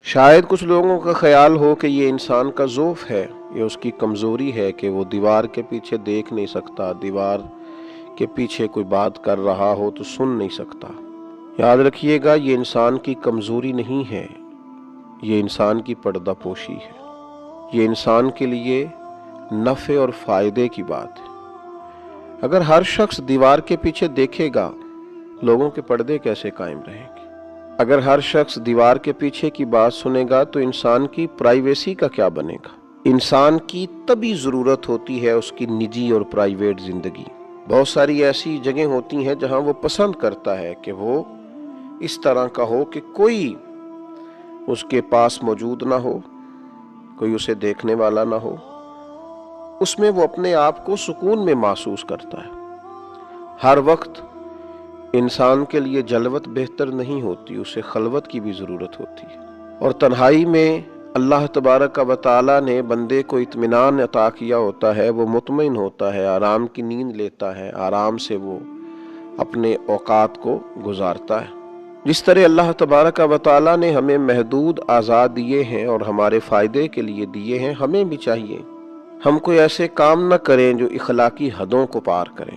شاید کچھ لوگوں کا خیال ہو کہ یہ انسان کا ضعف ہے، یہ اس کی کمزوری ہے کہ وہ دیوار کے پیچھے دیکھ نہیں سکتا، دیوار کے پیچھے کوئی بات کر رہا ہو تو سن نہیں سکتا۔ یاد رکھیے گا، یہ انسان کی کمزوری نہیں ہے، یہ انسان کی پردہ پوشی ہے، یہ انسان کے لیے نفع اور فائدے کی بات ہے۔ اگر ہر شخص دیوار کے پیچھے دیکھے گا، لوگوں کے پردے کیسے قائم رہیں گے؟ اگر ہر شخص دیوار کے پیچھے کی بات سنے گا تو انسان کی پرائیویسی کا کیا بنے گا؟ انسان کی طبی ضرورت ہوتی ہے اس کی نجی اور پرائیویٹ زندگی۔ بہت ساری ایسی جگہیں ہوتی ہیں جہاں وہ پسند کرتا ہے کہ وہ اس طرح کا ہو کہ کوئی اس کے پاس موجود نہ ہو، کوئی اسے دیکھنے والا نہ ہو۔ اس میں وہ اپنے آپ کو سکون میں محسوس کرتا ہے۔ ہر وقت انسان کے لیے جلوت بہتر نہیں ہوتی، اسے خلوت کی بھی ضرورت ہوتی ہے، اور تنہائی میں اللہ تبارک و تعالیٰ نے بندے کو اطمینان عطا کیا ہوتا ہے، وہ مطمئن ہوتا ہے، آرام کی نیند لیتا ہے، آرام سے وہ اپنے اوقات کو گزارتا ہے۔ جس طرح اللہ تبارک و تعالیٰ نے ہمیں محدود آزاد دیے ہیں اور ہمارے فائدے کے لیے دیے ہیں، ہمیں بھی چاہیے ہم کوئی ایسے کام نہ کریں جو اخلاقی حدوں کو پار کریں۔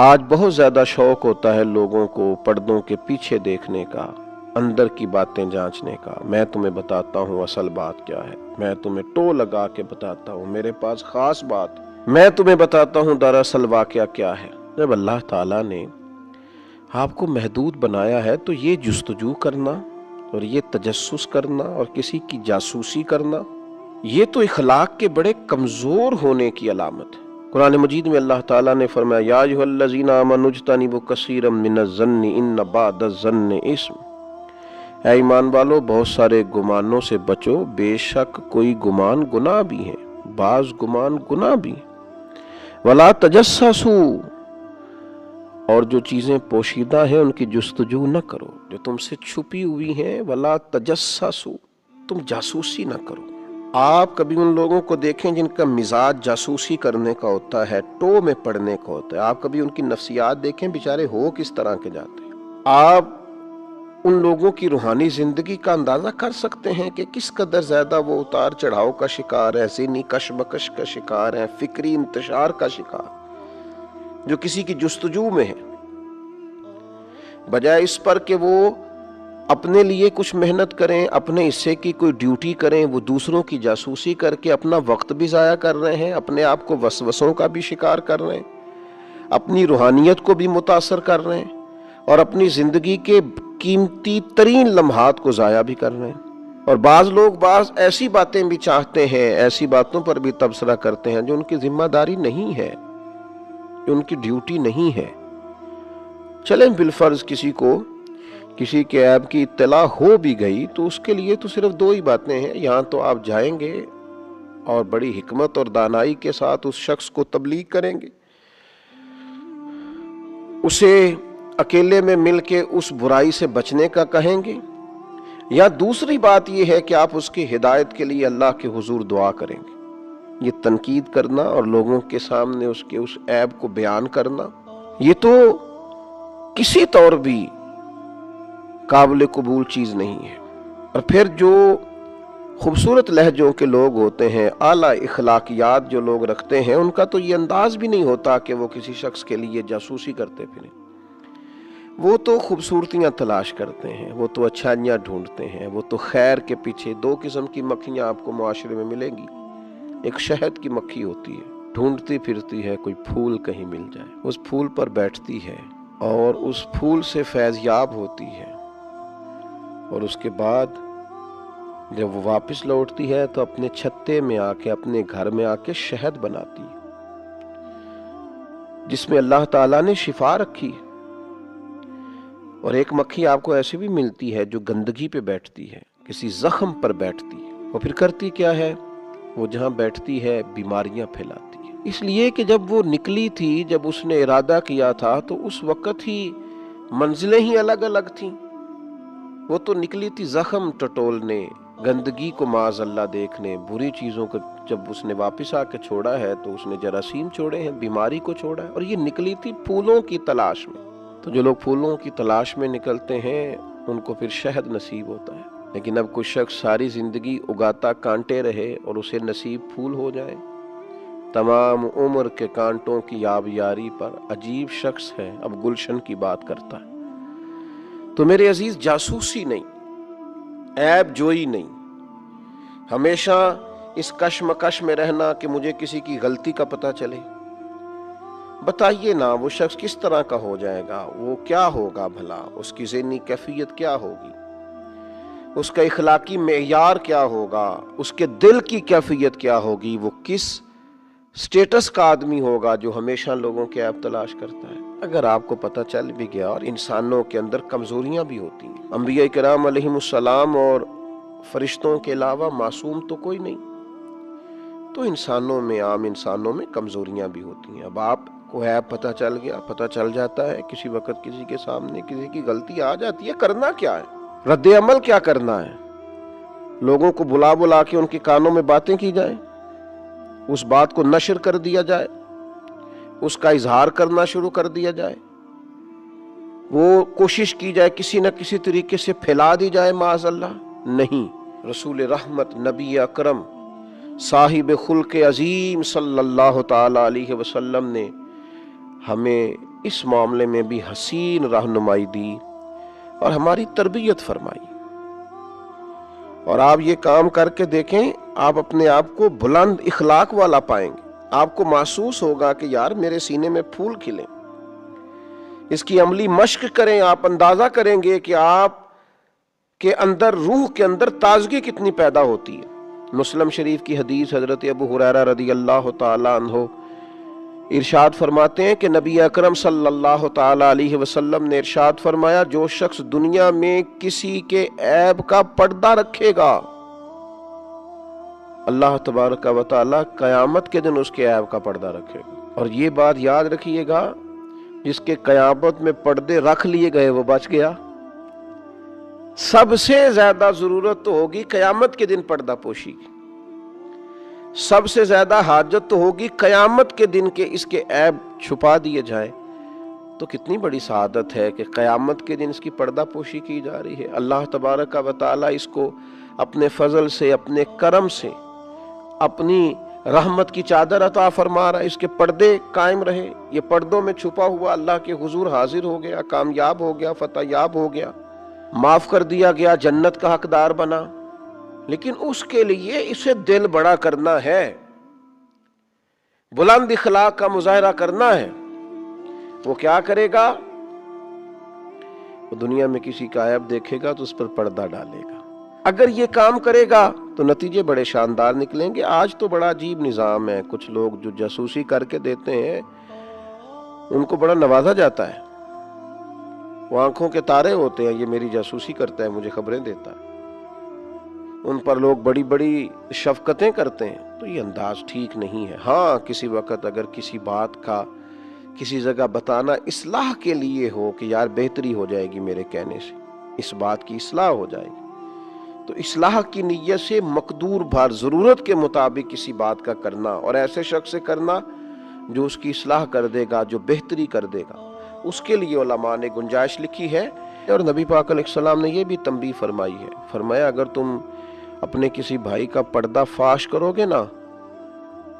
آج بہت زیادہ شوق ہوتا ہے لوگوں کو پردوں کے پیچھے دیکھنے کا، اندر کی باتیں جانچنے کا۔ میں تمہیں بتاتا ہوں اصل بات کیا ہے، میں تمہیں ٹو لگا کے بتاتا ہوں، میرے پاس خاص بات، میں تمہیں بتاتا ہوں دراصل واقعہ کیا ہے۔ جب اللہ تعالیٰ نے آپ کو محدود بنایا ہے تو یہ جستجو کرنا اور یہ تجسس کرنا اور کسی کی جاسوسی کرنا، یہ تو اخلاق کے بڑے کمزور ہونے کی علامت ہے۔ قرآن مجید میں اللہ تعالیٰ نے فرمایا، یا ایھا الذین آمنوا اجتنبوا کثیرا من الظن ان بعض الظن اثم۔ اے ایمان والو، بہت سارے گمانوں سے بچو، بے شک کوئی گمان گناہ بھی ہے، بعض گمان گناہ بھی ہیں۔ ولا تجسسوا، اور جو چیزیں پوشیدہ ہیں ان کی جستجو نہ کرو، جو تم سے چھپی ہوئی ہیں۔ ولا تجسسوا، تم جاسوسی نہ کرو۔ آپ کبھی ان لوگوں کو دیکھیں جن کا مزاج جاسوسی کرنے کا ہوتا ہے، ٹو میں پڑنے کا ہوتا ہے۔ آپ کبھی ان کی نفسیات دیکھیں، بیچارے ہو کس طرح کے جاتے ہیں۔ آپ ان لوگوں کی روحانی زندگی کا اندازہ کر سکتے ہیں کہ کس قدر زیادہ وہ اتار چڑھاؤ کا شکار ہے، ذہنی کشمکش کا شکار ہے، فکری انتشار کا شکار، جو کسی کی جستجو میں ہے۔ بجائے اس پر کہ وہ اپنے لیے کچھ محنت کریں، اپنے حصے کی کوئی ڈیوٹی کریں، وہ دوسروں کی جاسوسی کر کے اپنا وقت بھی ضائع کر رہے ہیں، اپنے آپ کو وسوسوں کا بھی شکار کر رہے ہیں، اپنی روحانیت کو بھی متاثر کر رہے ہیں، اور اپنی زندگی کے قیمتی ترین لمحات کو ضائع بھی کر رہے ہیں۔ اور بعض لوگ بعض ایسی باتیں بھی چاہتے ہیں، ایسی باتوں پر بھی تبصرہ کرتے ہیں جو ان کی ذمہ داری نہیں ہے، جو ان کی ڈیوٹی نہیں ہے۔ چلیں بالفرض کسی کو کسی کے عیب کی اطلاع ہو بھی گئی تو اس کے لیے تو صرف دو ہی باتیں ہیں، یہاں تو آپ جائیں گے اور بڑی حکمت اور دانائی کے ساتھ اس شخص کو تبلیغ کریں گے، اسے اکیلے میں مل کے اس برائی سے بچنے کا کہیں گے، یا دوسری بات یہ ہے کہ آپ اس کی ہدایت کے لیے اللہ کے حضور دعا کریں گے۔ یہ تنقید کرنا اور لوگوں کے سامنے اس کے اس عیب کو بیان کرنا، یہ تو کسی طور بھی قابل قبول چیز نہیں ہے۔ اور پھر جو خوبصورت لہجوں کے لوگ ہوتے ہیں، اعلیٰ اخلاقیات جو لوگ رکھتے ہیں، ان کا تو یہ انداز بھی نہیں ہوتا کہ وہ کسی شخص کے لیے جاسوسی کرتے پھریں۔ وہ تو خوبصورتیاں تلاش کرتے ہیں، وہ تو اچھائیاں ڈھونڈتے ہیں، وہ تو خیر کے پیچھے۔ دو قسم کی مکھیاں آپ کو معاشرے میں ملیں گی۔ ایک شہد کی مکھی ہوتی ہے، ڈھونڈتی پھرتی ہے کوئی پھول کہیں مل جائے، اس پھول پر بیٹھتی ہے اور اس پھول سے فیض یاب ہوتی ہے، اور اس کے بعد جب وہ واپس لوٹتی ہے تو اپنے چھتے میں آ کے، اپنے گھر میں آ کے شہد بناتی ہے، جس میں اللہ تعالیٰ نے شفا رکھی۔ اور ایک مکھی آپ کو ایسی بھی ملتی ہے جو گندگی پہ بیٹھتی ہے، کسی زخم پر بیٹھتی ہے، وہ پھر کرتی کیا ہے؟ وہ جہاں بیٹھتی ہے بیماریاں پھیلاتی ہے۔ اس لیے کہ جب وہ نکلی تھی، جب اس نے ارادہ کیا تھا تو اس وقت ہی منزلیں ہی الگ الگ تھیں۔ وہ تو نکلی تھی زخم ٹٹولنے، گندگی کو معاذ اللہ دیکھنے، بری چیزوں کو۔ جب اس نے واپس آ کے چھوڑا ہے تو اس نے جراثیم چھوڑے ہیں، بیماری کو چھوڑا ہے، اور یہ نکلی تھی پھولوں کی تلاش میں۔ تو جو لوگ پھولوں کی تلاش میں نکلتے ہیں ان کو پھر شہد نصیب ہوتا ہے۔ لیکن اب کوئی شخص ساری زندگی اگاتا کانٹے رہے اور اسے نصیب پھول ہو جائے، تمام عمر کے کانٹوں کی آبیاری پر عجیب شخص ہے، اب گلشن کی بات کرتا ہے۔ تو میرے عزیز، جاسوسی نہیں، عیب جوئی نہیں، ہمیشہ اس کشمکش میں رہنا کہ مجھے کسی کی غلطی کا پتہ چلے۔ بتائیے نا وہ شخص کس طرح کا ہو جائے گا، وہ کیا ہوگا بھلا، اس کی ذہنی کیفیت کیا ہوگی، اس کا اخلاقی معیار کیا ہوگا، اس کے دل کی کیفیت کیا ہوگی، وہ کس سٹیٹس کا آدمی ہوگا جو ہمیشہ لوگوں کے عیب تلاش کرتا ہے۔ اگر آپ کو پتہ چل بھی گیا، اور انسانوں کے اندر کمزوریاں بھی ہوتی ہیں، انبیاء کرام علیہم السلام اور فرشتوں کے علاوہ معصوم تو کوئی نہیں، تو انسانوں میں، عام انسانوں میں کمزوریاں بھی ہوتی ہیں۔ اب آپ کو عیب پتہ چل گیا، پتہ چل جاتا ہے، کسی وقت کسی کے سامنے کسی کی غلطی آ جاتی ہے، کرنا کیا ہے، رد عمل کیا کرنا ہے؟ لوگوں کو بلا بلا کے ان کے کانوں میں باتیں کی جائیں، اس بات کو نشر کر دیا جائے، اس کا اظہار کرنا شروع کر دیا جائے، وہ کوشش کی جائے کسی نہ کسی طریقے سے پھیلا دی جائے، معاذ اللہ۔ نہیں، رسول رحمت نبی اکرم صاحب خلق عظیم صلی اللہ تعالی علیہ وسلم نے ہمیں اس معاملے میں بھی حسین رہنمائی دی اور ہماری تربیت فرمائی۔ اور آپ یہ کام کر کے دیکھیں، آپ اپنے آپ کو بلند اخلاق والا پائیں گے، آپ کو محسوس ہوگا کہ یار میرے سینے میں پھول کھلیں۔ اس کی عملی مشق کریں، آپ اندازہ کریں گے کہ آپ کے اندر، روح کے اندر تازگی کتنی پیدا ہوتی ہے۔ مسلم شریف کی حدیث، حضرت ابو ہریرہ رضی اللہ تعالی عنہ ارشاد فرماتے ہیں کہ نبی اکرم صلی اللہ تعالی علیہ وسلم نے ارشاد فرمایا، جو شخص دنیا میں کسی کے عیب کا پردہ رکھے گا، اللہ تبارک و تعالی قیامت کے دن اس کے عیب کا پردہ رکھے گا۔ اور یہ بات یاد رکھیے گا، جس کے قیامت میں پردے رکھ لیے گئے وہ بچ گیا۔ سب سے زیادہ ضرورت تو ہوگی قیامت کے دن پردہ پوشی کی، سب سے زیادہ حاجت تو ہوگی قیامت کے دن کے اس کے عیب چھپا دیے جائیں۔ تو کتنی بڑی سعادت ہے کہ قیامت کے دن اس کی پردہ پوشی کی جا رہی ہے۔ اللہ تبارک و تعالی اس کو اپنے فضل سے، اپنے کرم سے، اپنی رحمت کی چادر عطا فرما رہا ہے، اس کے پردے قائم رہے، یہ پردوں میں چھپا ہوا اللہ کے حضور حاضر ہو گیا، کامیاب ہو گیا، فتح یاب ہو گیا، معاف کر دیا گیا، جنت کا حقدار بنا۔ لیکن اس کے لیے اسے دل بڑا کرنا ہے، بلند اخلاق کا مظاہرہ کرنا ہے۔ وہ کیا کرے گا؟ وہ دنیا میں کسی کا عیب دیکھے گا تو اس پر پردہ ڈالے گا۔ اگر یہ کام کرے گا تو نتیجے بڑے شاندار نکلیں گے۔ آج تو بڑا عجیب نظام ہے، کچھ لوگ جو جاسوسی کر کے دیتے ہیں ان کو بڑا نوازا جاتا ہے، وہ آنکھوں کے تارے ہوتے ہیں، یہ میری جاسوسی کرتا ہے، مجھے خبریں دیتا ہے، ان پر لوگ بڑی بڑی شفقتیں کرتے ہیں۔ تو یہ انداز ٹھیک نہیں ہے۔ ہاں، کسی وقت اگر کسی بات کا کسی جگہ بتانا اصلاح کے لیے ہو کہ یار بہتری ہو جائے گی میرے کہنے سے، اس بات کی اصلاح ہو جائے گی، تو اصلاح کی نیت سے مقدور بھر ضرورت کے مطابق کسی بات کا کرنا، اور ایسے شخص سے کرنا جو اس کی اصلاح کر دے گا، جو بہتری کر دے گا، اس کے لیے علماء نے گنجائش لکھی ہے۔ اور نبی پاک علیہ السلام نے یہ بھی تنبیہ فرمائی ہے، فرمایا اگر تم اپنے کسی بھائی کا پردہ فاش کرو گے نا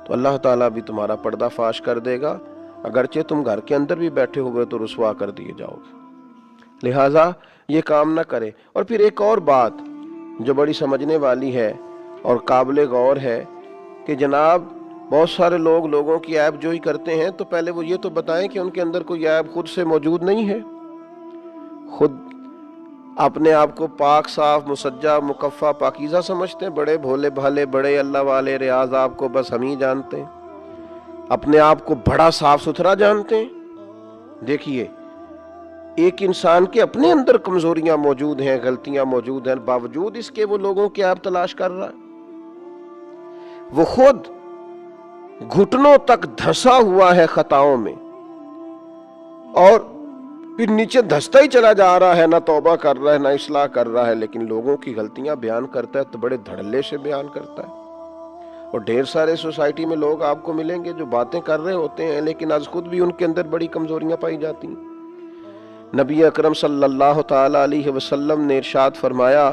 تو اللہ تعالیٰ بھی تمہارا پردہ فاش کر دے گا، اگرچہ تم گھر کے اندر بھی بیٹھے ہوئے تو رسوا کر دیے جاؤ گے۔ لہٰذا یہ کام نہ کرے۔ اور پھر ایک اور بات جو بڑی سمجھنے والی ہے اور قابل غور ہے کہ جناب بہت سارے لوگ لوگوں کی عیب جوئی کرتے ہیں، تو پہلے وہ یہ تو بتائیں کہ ان کے اندر کوئی عیب خود سے موجود نہیں ہے، خود اپنے آپ کو پاک، صاف، مسجع، مکفہ، پاکیزہ سمجھتے ہیں، بڑے بھولے بھالے، بڑے اللہ والے، ریاض آپ کو بس ہم ہی جانتے ہیں، اپنے آپ کو بڑا صاف ستھرا جانتے ہیں۔ دیکھیے، ایک انسان کے اپنے اندر کمزوریاں موجود ہیں، غلطیاں موجود ہیں، باوجود اس کے وہ لوگوں کی عیب تلاش کر رہا ہے۔ وہ خود گھٹنوں تک دھسا ہوا ہے خطاؤں میں، اور پھر نیچے دھستا ہی چلا جا رہا ہے، نہ توبہ کر رہا ہے، نہ اصلاح کر رہا ہے، لیکن لوگوں کی غلطیاں بیان کرتا ہے تو بڑے دھڑلے سے بیان کرتا ہے۔ اور ڈھیر سارے سوسائٹی میں لوگ آپ کو ملیں گے جو باتیں کر رہے ہوتے ہیں لیکن از خود بھی ان کے اندر بڑی کمزوریاں پائی جاتی ہیں۔ نبی اکرم صلی اللہ تعالی علیہ وسلم نے ارشاد فرمایا،